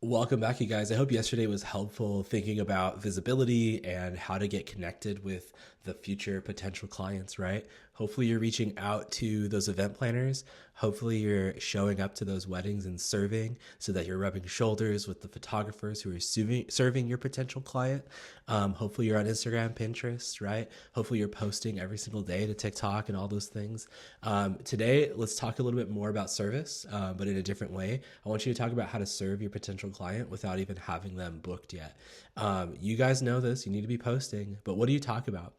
Welcome back, you guys. I hope yesterday was helpful thinking about visibility and how to get connected with the future potential clients, right? Hopefully, you're reaching out to those event planners. Hopefully, you're showing up to those weddings and serving so that you're rubbing shoulders with the photographers who are serving your potential client. Hopefully, you're on Instagram, Pinterest, right? Hopefully, you're posting every single day to TikTok and all those things. Today, let's talk a little bit more about service, but in a different way. I want you to talk about how to serve your potential client without even having them booked yet. You guys know this, you need to be posting, but what do you talk about?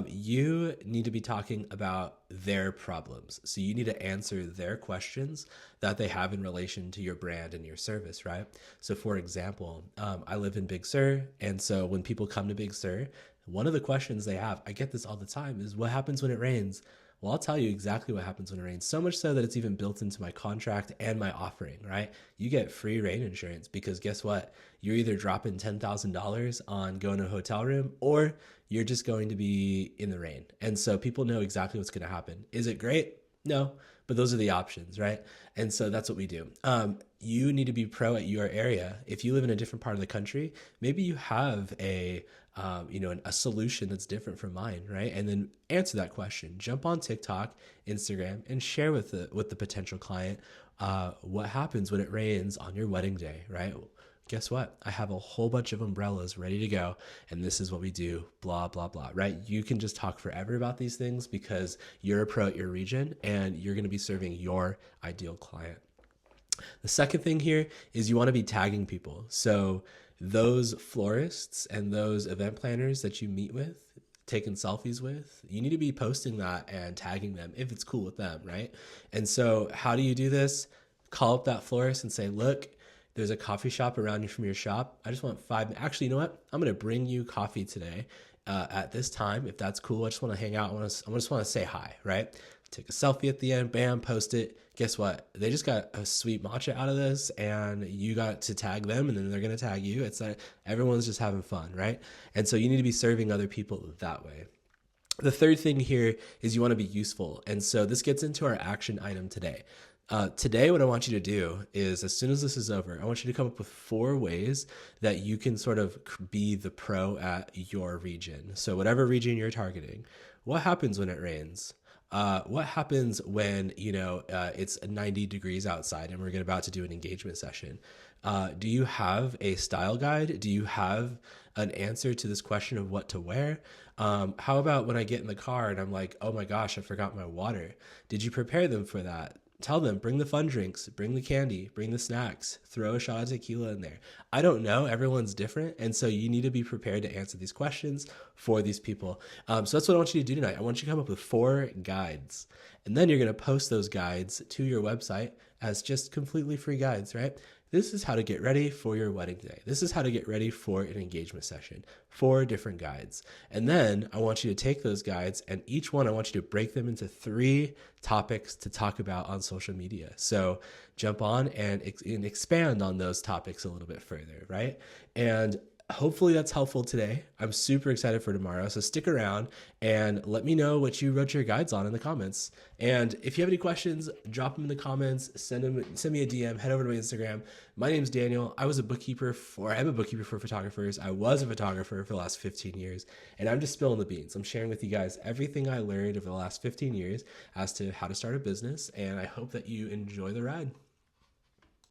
You need to be talking about their problems. So you need to answer their questions that they have in relation to your brand and your service, right? So for example, I live in Big Sur. And so when people come to Big Sur, one of the questions they have, I get this all the time, is what happens when it rains? Well, I'll tell you exactly what happens when it rains. So much so that it's even built into my contract and my offering, right? You get free rain insurance because guess what? You're either dropping $10,000 on going to a hotel room or you're just going to be in the rain. And so people know exactly what's going to happen. Is it great? No, but those are the options, right? And so that's what we do. You need to be pro at your area. If you live in a different part of the country, maybe you have a solution that's different from mine, right? And then answer that question. Jump on TikTok, Instagram, and share with the potential client what happens when it rains on your wedding day, right? Guess what? I have a whole bunch of umbrellas ready to go, and this is what we do, blah, blah, blah, right? You can just talk forever about these things because you're a pro at your region and you're going to be serving your ideal client. The second thing here is you want to be tagging people. So those florists and those event planners that you meet with, taking selfies with, you need to be posting that and tagging them if it's cool with them, right? And so how do you do this? Call up that florist and say, look, there's a coffee shop around you from your shop. I just want actually, you know what? I'm going to bring you coffee today at this time. If that's cool, I just want to hang out. I just want to say hi, right? Take a selfie at the end, bam, post it. Guess what? They just got a sweet matcha out of this and you got to tag them and then they're going to tag you. It's like everyone's just having fun, right? And so you need to be serving other people that way. The third thing here is you want to be useful. And so this gets into our action item today. Today, what I want you to do is, as soon as this is over, I want you to come up with 4 ways that you can sort of be the pro at your region. So whatever region you're targeting, what happens when it rains? What happens when, it's 90 degrees outside and we're about to do an engagement session? Do you have a style guide? Do you have an answer to this question of what to wear? How about when I get in the car and I'm like, oh my gosh, I forgot my water. Did you prepare them for that? Tell them, bring the fun drinks, bring the candy, bring the snacks, throw a shot of tequila in there. I don't know. Everyone's different. And so you need to be prepared to answer these questions for these people. So that's what I want you to do tonight. I want you to come up with 4 guides. And then you're going to post those guides to your website as just completely free guides, right? This is how to get ready for your wedding day. This is how to get ready for an engagement session. 4 different guides. And then I want you to take those guides and each one, I want you to break them into 3 topics to talk about on social media. So jump on and expand on those topics a little bit further, right? And hopefully that's helpful today. I'm super excited for tomorrow. So stick around and let me know what you wrote your guides on in the comments. And if you have any questions, drop them in the comments, send me a DM, head over to my Instagram. My name's Daniel. I'm a bookkeeper for photographers. I was a photographer for the last 15 years, and I'm just spilling the beans. I'm sharing with you guys everything I learned over the last 15 years as to how to start a business, and I hope that you enjoy the ride.